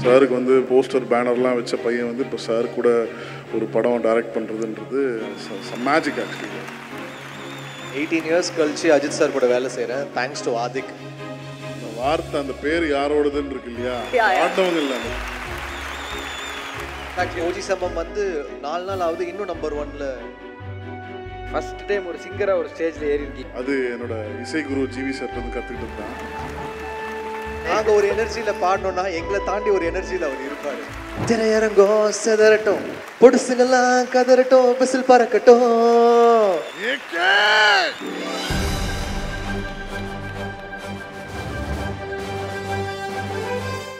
சாருக்கு வந்து போஸ்டர் பேனர்லாம் வச்ச பையன் வந்து இப்போ சார் கூட ஒரு படம் டைரக்ட் பண்ணுறதுன்றது மேஜிக் ஆக்சுவலி. 18 years கழிச்சு அஜித் சார் கூட வேலை செய்கிறேன். Thanks to Adhik. அந்த வார்த்தை அந்த பேர் யாரோடதுன்னு இருக்கு இல்லையா, ஆட்டவங்க இல்லை. ஓஜி சம்பவம் வந்து 4 நாள் ஆகுது, இன்னும் நம்பர் 1ல. ஃபர்ஸ்ட் டைம் ஒரு சிங்கராக ஒரு ஸ்டேஜில் ஏறி இருக்கீங்க. அது என்னோட இசை குரு ஜிவி சார் வந்து கற்றுக்கிட்டு தான். நாங்கள் ஒரு எனர்ஜியில் பாடணும்னா எங்களை தாண்டி ஒரு எனர்ஜியில் அவர் இருப்பார். திரையரங்கோ செதறட்டும், பொடுசுங்கெல்லாம் கதறட்டும், பிசில் பறக்கட்டும்.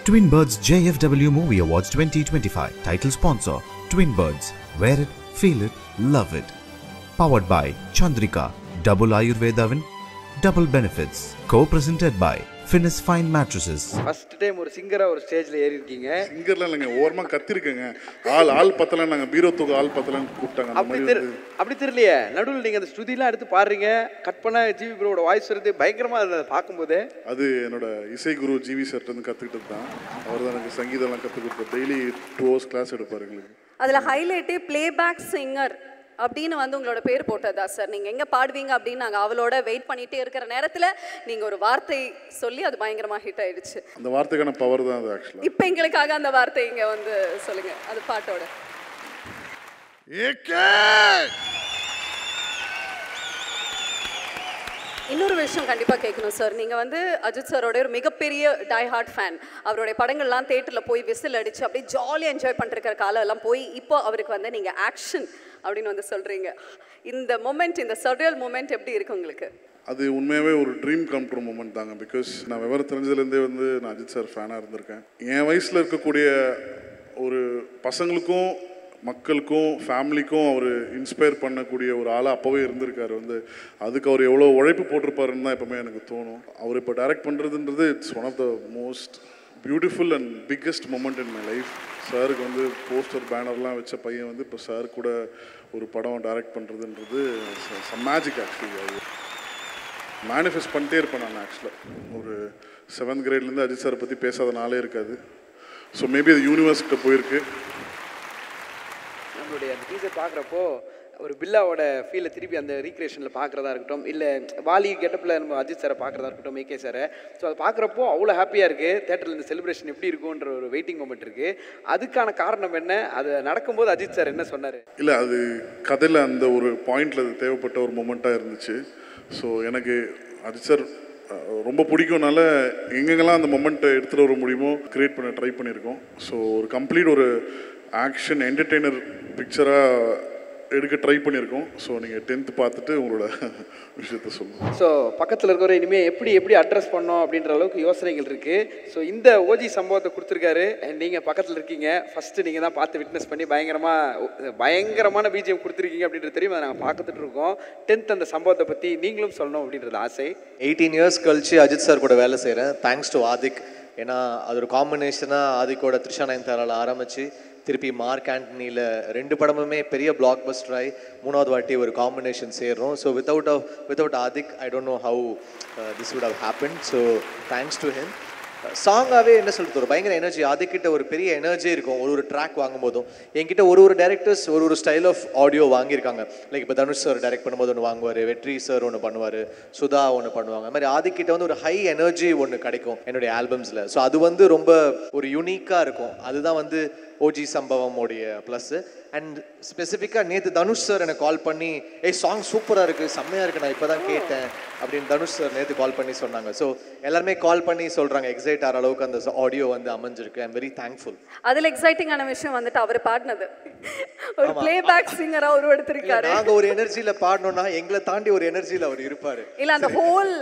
Twin Birds JFW Movie Awards 2025. Title sponsor Twin Birds. Wear it, feel it, love it. Powered by Chandrika, Double Ayurvedavan, Double Benefits. Co-presented by Finis Fine Mattresses. First time ஒரு சிங்கராக ஒரு ஸ்டேஜில் ஏறி இருக்கீங்க. சிங்கர்லாம் இல்லைங்க, ஓரமாக கத்திருக்கேங்க. ஆள் பத்தலாம், நாங்கள் பீரோ தூக்க ஆள் பத்தலாம் கூப்பிட்டாங்க. அப்படி தெரியலையே, நடுவில் நீங்கள் அந்த ஸ்ருதிலாம் எடுத்து பாடுறீங்க, கட் பண்ண ஜிவி ப்ரோட வாய்ஸ் வருது, பயங்கரமாக அதை பார்க்கும்போது. அது என்னோட இசை குரு ஜிவி சார்ட்டு வந்து கற்றுக்கிட்டது தான். அவர் தான் எனக்கு சங்கீதம்லாம் கற்றுக் கொடுத்தார். டெய்லி 2 hours கிளாஸ் எடுப்பார் எங்களுக்கு. அதில் ஹைலைட்டே பிளேபேக் சிங்கர் அப்படின்னு வந்து உங்களோட பேர் போட்டதா சார். நீங்கள் எங்கே பாடுவீங்க அப்படின்னு நாங்கள் அவளோட வெயிட் பண்ணிகிட்டே இருக்கிற நேரத்தில் நீங்கள் ஒரு வார்த்தை சொல்லி அது பயங்கரமாக ஹிட் ஆயிடுச்சு. அந்த வார்த்தைக்கான பவர் தான் அது ஆக்சுவலாக. இப்போ எங்களுக்காக அந்த வார்த்தை இங்கே வந்து சொல்லுங்கள், அது பாட்டோட. இன்னொரு விஷயம் கண்டிப்பாக கேட்கணும் சார். நீங்கள் வந்து அஜித் சாரோட ஒரு மிகப்பெரிய டை ஹார்ட் ஃபேன். அவருடைய படங்கள்லாம் தேட்டரில் போய் விசில் அடித்து அப்படியே ஜாலியாக என்ஜாய் பண்ணிருக்கிற காலம் எல்லாம் போய் இப்போ அவருக்கு வந்து நீங்கள் ஆக்ஷன் அப்படின்னு வந்து சொல்கிறீங்க. இந்த மொமெண்ட், இந்த சர்ரியல் மொமெண்ட் எப்படி இருக்கு உங்களுக்கு? அது உண்மையாகவே ஒரு ட்ரீம் கம் ட்ரூ மூமெண்ட் தாங்க. பிகாஸ் நான் விவரம் தெரிஞ்சதுலேருந்தே வந்து நான் அஜித் சார் ஃபேனாக இருந்திருக்கேன். என் வயசில் இருக்கக்கூடிய ஒரு பசங்களுக்கும் மக்களுக்கும் ஃபேமிலிக்கும் அவர் இன்ஸ்பயர் பண்ணக்கூடிய ஒரு ஆளாக அப்போவே இருந்திருக்காரு. வந்து அதுக்கு அவர் எவ்வளோ உழைப்பு போட்டிருப்பாருன்னு தான் எப்போவுமே எனக்கு தோணும். அவர் இப்போ டைரக்ட் பண்ணுறதுன்றது it's one of the most beautiful and biggest moment in my life. சாருக்கு வந்து போஸ்டர் பேனர்லாம் வச்ச பையன் வந்து இப்போ சார் கூட ஒரு படம் டைரக்ட் பண்ணுறதுன்றது மேஜிக் ஆக்சுவலி. அது மேனிஃபெஸ்ட் பண்ணிட்டே இருப்பேன் நான் ஆக்சுவலாக. ஒரு 7th grade அஜித் சாரை பற்றி பேசாத நாளே இருக்காது. ஸோ மேபி அது யூனிவர்ஸ்கிட்ட போயிருக்கு. நம்மளுடைய அந்த டீசர் பார்க்குறப்போ ஒரு பில்லாவோட ஃபீலை திருப்பி அந்த ரீக்ரியேஷனில் பார்க்குறதா இருக்கட்டும், இல்லை வாலி கெட்டப்பில் நம்ம அஜித் சாரை பார்க்குறதா இருக்கட்டும், ஏகே சாரை, ஸோ அதை பார்க்குறப்போ அவ்வளோ ஹாப்பியாக இருக்குது. தேட்டரில் இந்த செலிப்ரேஷன் எப்படி இருக்குன்ற ஒரு வெயிட்டிங் மொமெண்ட் இருக்குது. அதுக்கான காரணம் என்ன? அது நடக்கும்போது அஜித் சார் என்ன சொன்னார்? இல்லை, அது கதையில் அந்த ஒரு பாயிண்டில் அது தேவைப்பட்ட ஒரு மொமெண்ட்டாக இருந்துச்சு. ஸோ எனக்கு அஜித் சார் ரொம்ப பிடிக்கும்னால எங்கெங்கெல்லாம் அந்த மொமெண்ட்டை எடுத்துகிட்டு வர முடியுமோ க்ரியேட் பண்ண ட்ரை பண்ணியிருக்கோம். ஸோ ஒரு கம்ப்ளீட் ஒரு ஆக்ஷன் என்டர்டெய்னர் பிக்சராக எடுக்க ட்ரை பண்ணியிருக்கோம். ஸோ நீங்கள் 10th பார்த்துட்டு உங்களோட விஷயத்த சொல்லுங்கள். ஸோ பக்கத்தில் இருக்கிற இனிமேல் எப்படி அட்ரஸ் பண்ணோம் அப்படின்ற அளவுக்கு யோசனைகள் இருக்குது. ஸோ இந்த ஓஜி சம்பவத்தை கொடுத்துருக்காரு, நீங்கள் பக்கத்தில் இருக்கீங்க. ஃபஸ்ட்டு நீங்கள் தான் பார்த்து விட்னஸ் பண்ணி பயங்கரமான பிஜிஎம் கொடுத்துருக்கீங்க அப்படின்றது தெரியும். அதை நாங்கள் பார்த்துட்டு இருக்கோம். 10th அந்த சம்பவத்தை பற்றி நீங்களும் சொல்லணும் அப்படின்றது ஆசை. 18 years கழிச்சு அஜித் சார் கூட வேலை செய்கிறேன். Thanks to Adhik. ஏன்னா அது ஒரு காம்பினேஷனாக ஆதிக்கோட த்ரிஷா நயன்தாரால ஆரம்பித்து திருப்பி மார்க் ஆண்டனியில் 2 படமுமே பெரிய பிளாக் பஸ்டர் ஆகி 3வது வாட்டி ஒரு காம்பினேஷன் சேர்றோம். So without Adhik I don't know how this would have happen. So thanks to him. சாங்காகவே என்ன சொல்கிறது, ஒரு பயங்கர எனர்ஜி. ஆதிக்கிட்ட ஒரு பெரிய எனர்ஜி இருக்கும். ஒரு ட்ராக் வாங்கும் போதும் என்கிட்ட ஒரு டைரக்டர்ஸ் ஒரு ஸ்டைல் ஆஃப் ஆடியோ வாங்கியிருக்காங்க. லைக் இப்போ தனுஷ் சார் டைரக்ட் பண்ணும்போது ஒன்று வாங்குவார், வெற்றி சார் ஒன்று பண்ணுவார், சுதா ஒன்று பண்ணுவாங்க. அது மாதிரி ஆதிக்கிட்ட வந்து ஒரு ஹை எனர்ஜி ஒன்று கிடைக்கும் என்னுடைய ஆல்பம்ஸில். ஸோ அது வந்து ரொம்ப ஒரு யூனிக்காக இருக்கும். அதுதான் வந்து ஓஜி சம்பவம் உடைய ப்ளஸ்ஸு. அண்ட் ஸ்பெசிஃபிக்காக நேற்று தனுஷ் சார் எனக்கு கால் பண்ணி சாங் சூப்பராக இருக்குது, செம்மையாக இருக்குது, நான் இப்போ தான் கேட்டேன் அப்படின்னு தனுஷ் சார் நேற்று கால் பண்ணி சொன்னாங்க. ஸோ எல்லாருமே கால் பண்ணி சொல்கிறாங்க எக்ஸைட் ஆகிற அளவுக்கு அந்த ஆடியோ வந்து அமைஞ்சிருக்கு. I am very thankful. அதில் எக்ஸைட்டிங்கான விஷயம் வந்துட்டு அவர் பாடினது ஒரு பிளேபேக் சிங்கராக உருவெடுத்திருக்காரு. நாங்கள் ஒரு எனர்ஜியில் பாடணும்னா எங்களை தாண்டி ஒரு எனர்ஜியில் அவர் இருப்பார். இல்லை, அந்த ஹோல்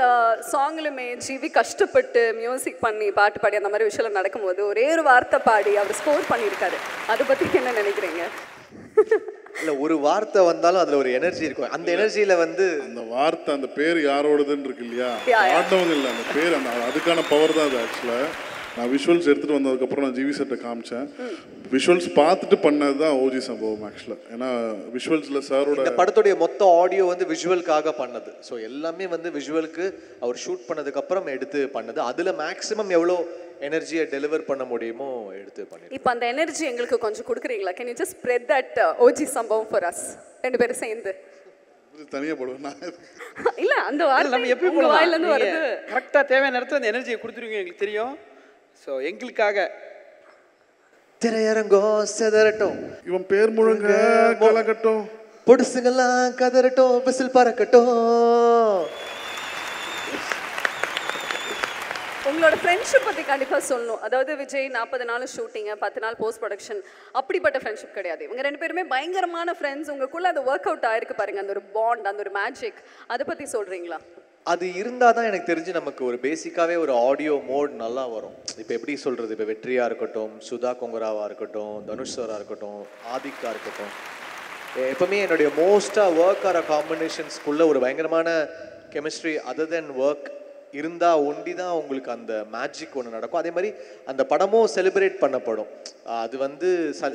சாங்லுமே ஜிவி கஷ்டப்பட்டு மியூசிக் பண்ணி பாட்டு பாடி அந்த மாதிரி விஷயம் நடக்கும்போது ஒரே ஒரு வார்த்தை பாடி அவர் ஸ்கோர் பண்ணியிருக்காரு. அதை பற்றி என்ன நினைக்கிறீங்க? இல்லை, ஒரு வார்த்தை வந்தாலும் அதில் ஒரு எனர்ஜி இருக்கும். அந்த எனர்ஜியில் வந்து அந்த வார்த்தை அந்த பேர் யாரோடதுன்னு இருக்கு இல்லையா, ஆட்டவங்க இல்லை, அந்த பேர் அதுக்கான பவர் தான் அது. ஆக்சுவலாக நான் விஷுவல்ஸ் எடுத்துகிட்டு வந்ததுக்கப்புறம் நான் ஜிவி செட்டை காமிச்சேன். விஷுவல்ஸ் பார்த்துட்டு பண்ணது தான் ஓஜி சம்பவம் ஆக்சுவலாக. ஏன்னா விஷுவல்ஸில் சாரோட இந்த படத்துடைய மொத்த ஆடியோ வந்து விஷுவலுக்காக பண்ணது. ஸோ எல்லாமே வந்து விஷுவலுக்கு அவர் ஷூட் பண்ணதுக்கப்புறம் எடுத்து பண்ணது. அதில் மேக்ஸிமம் எவ்வளோ எனர்ஜியை டெலிவர் பண்ண முடியுமோ எடுத்து பண்ணிடுறோம். இப்போ அந்த எனர்ஜி எங்களுக்கு கொஞ்சம் கொடுக்குறீங்களா? Can you just spread that OG சம்பவம் ஃபார் அஸ், ரெண்டு பேரும் சேர்ந்து? தனியாக போடுவேன் நான். இல்ல அந்த வார்த்தை நம்ம எப்படி உங்க வாயில இருந்து வருது. கரெக்டாக தேவையான நேரத்தில் அந்த எனர்ஜியை கொடுத்துருவீங்க, எங்களுக்கு தெரியும். ஸோ எங்களுக்காக திரையரங்கோ செதறட்டும், இவன் பேர் முழுங்க கலக்கட்டும், பொடுசுங்கெல்லாம் கதறட்டும், விசில் பறக்கட்டும். உங்களோட ஃப்ரெண்ட்ஷிப் பற்றி கண்டிப்பாக சொல்லணும். அதாவது விஜய் 40 நாள் ஷூட்டிங்கு, 10 நாள் போஸ்ட் ப்ரொடக்ஷன், அப்படிப்பட்ட ஃப்ரெண்ட்ஷிப் கிடையாது. இவங்க ரெண்டு பேருமே பயங்கரமான ஃப்ரெண்ட்ஸ். உங்களுக்குள்ள அது ஒர்க் அவுட் ஆயிருக்கு பாருங்க, அந்த ஒரு பாண்ட், அந்த ஒரு மேஜிக், அதை பற்றி சொல்கிறீங்களா? அது இருந்தால் தான் எனக்கு தெரிஞ்சு நமக்கு ஒரு பேசிக்காகவே ஒரு ஆடியோ மோட் நல்லா வரும். இப்போ எப்படி சொல்கிறது, இப்போ வெற்றியாக இருக்கட்டும், சுதா கொங்கராவாக இருக்கட்டும், தனுஷ் சாராக இருக்கட்டும், ஆதிக்காக இருக்கட்டும், எப்பவுமே என்னுடைய மோஸ்ட்டாக ஒர்க் ஆகிற காம்பினேஷன்ஸ்குள்ளே ஒரு பயங்கரமான கெமிஸ்ட்ரி அதர் தென் ஒர்க் இருந்தால் ஒண்டி தான் உங்களுக்கு அந்த மேஜிக் ஒன்று நடக்கும். அதே மாதிரி அந்த படமும் செலிப்ரேட் பண்ணப்படும். அது வந்து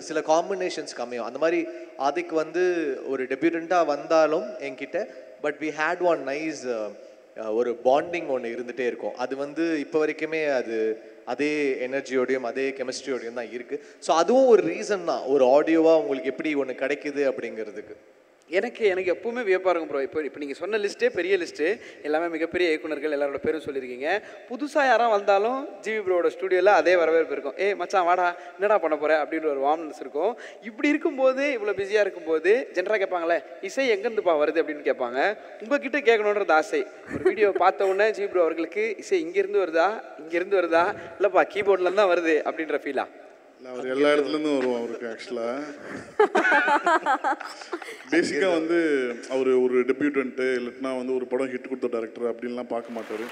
சில காம்பினேஷன்ஸ் கம்மியும். அந்த மாதிரி ஆதிக்கு வந்து ஒரு டெபியூட்டண்ட்டாக வந்தாலும் என்கிட்ட, but we had one nice ஒரு பாண்டிங் ஒன்று இருந்துகிட்டே இருக்கும். அது வந்து இப்போ வரைக்குமே அது அதே எனர்ஜியோடையும் அதே கெமிஸ்ட்ரியோடையும் தான் இருக்குது. ஸோ அதுவும் ஒரு ரீசன் தான், ஒரு ஆடியோவாக உங்களுக்கு எப்படி ஒன்று கிடைக்குது அப்படிங்கிறதுக்கு. எனக்கு எப்பவுமே வியப்பாக இருக்கும் ப்ரோ. இப்போ நீங்கள் சொன்ன லிஸ்ட்டே பெரிய லிஸ்ட்டு, எல்லாமே மிகப்பெரிய இயக்குனர்கள் எல்லாரோட பேரும் சொல்லியிருக்கீங்க. புதுசாக யாராக வந்தாலும் ஜிவி ப்ரோட ஸ்டுடியோவில் அதே வரவேற்பு இருக்கும். மச்சான் வாடா, என்னடா பண்ண போகிற அப்படின்ற ஒரு வார்ம்னஸ் இருக்கும். இப்படி இருக்கும்போது, இவ்வளோ பிஸியாக இருக்கும்போது ஜென்ரலாக கேட்பாங்களே, இசை எங்கேருந்துப்பா வருது அப்படின்னு கேட்பாங்க. உங்ககிட்ட கேட்கணுன்றது ஆசை. ஒரு வீடியோ பார்த்த உடனே ஜிவி ப்ரோ அவர்களுக்கு இசை இங்கேருந்து வருதா, இங்கேருந்து வருதா, இல்லைப்பா கீபோர்ட்லேருந்து தான் வருது அப்படின்ற ஃபீலா? அவர் எல்லா இடத்துலேருந்தும் வருவோம். அவருக்கு ஆக்சுவலாக பேசிக்காக வந்து அவர் ஒரு டெபியூட்டன்ட்டு இல்லைன்னா வந்து ஒரு படம் ஹிட் கொடுத்த டேரக்டர் அப்படின்லாம் பார்க்க மாட்டார்.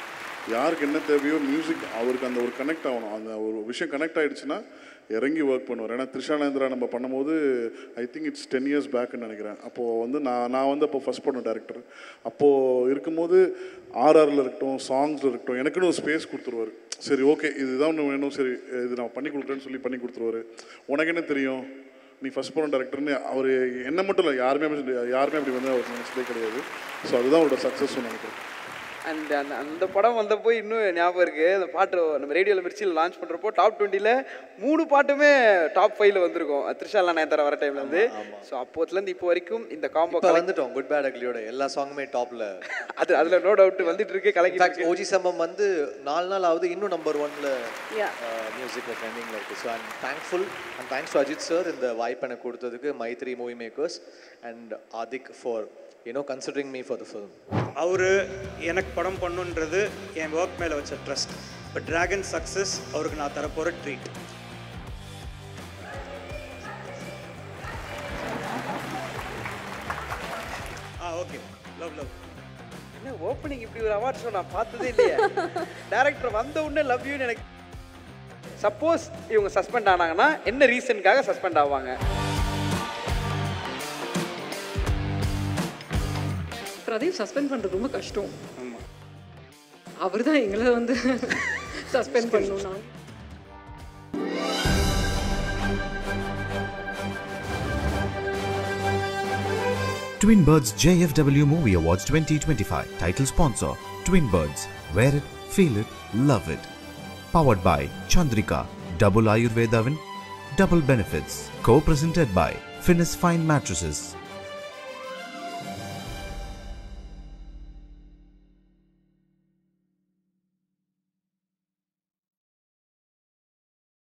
யாருக்கு என்ன தேவையோ மியூசிக், அவருக்கு அந்த ஒரு கனெக்ட் ஆகணும். அந்த ஒரு விஷயம் கனெக்ட் ஆகிடுச்சுன்னா இறங்கி ஒர்க் பண்ணுவார். ஏன்னா த்ரிஷானேந்திரா நம்ம பண்ணும்போது ஐ திங்க் இட்ஸ் 10 years பேக்குன்னு நினைக்கிறேன். அப்போது வந்து நான் வந்து அப்போ ஃபஸ்ட் படம் டேரக்டர். அப்போது இருக்கும்போது ஆர்ஆரில் இருக்கட்டும், சாங்ஸில் இருக்கட்டும், எனக்குன்னு ஒரு ஸ்பேஸ் கொடுத்துருவார். சரி ஓகே இதுதான் ஒன்று வேணும், சரி இது நான் பண்ணி கொடுக்குறேன்னு சொல்லி பண்ணி கொடுத்துருவாரு. உனக்கு என்ன தெரியும், நீ ஃபஸ்ட் படம் டேரக்டர்னு அவர் என்ன மட்டும் இல்லை, யாருமே அப்படி வந்து அவர் நினச்சதே கிடையாது. ஸோ அதுதான் அவரோட சக்ஸஸ் நினைக்கிறேன். அந்த படம் வந்தப்போ இன்னும் ஞாபகம் இருக்குது. அந்த பாட்டு நம்ம ரேடியோவில் மிர்ச்சியில் லான்ச் பண்ணுறப்போ டாப் 20ல் 3 பாட்டுமே டாப் 5ல் வந்திருக்கும். த்ரிஷாலாம் நயன்தாரா வர டைமில் வந்து. ஸோ அப்போத்துலேருந்து இப்போ வரைக்கும் இந்த காம்போ வந்துட்டோம். குட் பேட் அக்லியோட எல்லா சாங்குமே டாப்பில், அதில் நோ டவுட் வந்துட்டு இருக்கு. கலக்கி ஓஜி சம்பம் வந்து 4 நாள் ஆகுது, இன்னும் நம்பர் 1ல மியூசிக்கில் ட்ரெண்டிங்கில் இருக்குது. So I'm thankful and thanks to Ajith sir இந்த வாய்ப்பு எனக்கு கொடுத்ததுக்கு, Mythri movie makers and Adhik for considering me for the film. அவர் எனக்கு படம் பண்ணுன்றது என் ஒர்க் மேலே வச்ச ட்ரஸ்ட். இப்போ ட்ராகன் சக்ஸஸ் அவருக்கு நான் தரப்போகிற ட்ரீட். Okay, love. என்ன ஓப்பனிங் இப்படி ஒரு அவார்ட் ஷோ நான் பார்த்ததே இல்லையா? டேரக்டர் வந்த உடனே லவ் யூன்னு எனக்கு. சப்போஸ் இவங்க சஸ்பெண்ட் ஆனாங்கன்னா என்ன ரீசனுக்காக சஸ்பெண்ட் ஆவாங்க? பிரதீப் சஸ்பெண்ட் பண்ணுறது ரொம்ப கஷ்டம். அவர் தான் எங்களை வந்து சஸ்பெண்ட் பண்ணணும்னா. Twin Birds JFW Movie Awards 2025. Title sponsor Twin Birds. Wear it, feel it, love it. Powered by Chandrika, Double Ayurveda Win, Double Benefits. Co-presented by Finis Fine Mattresses.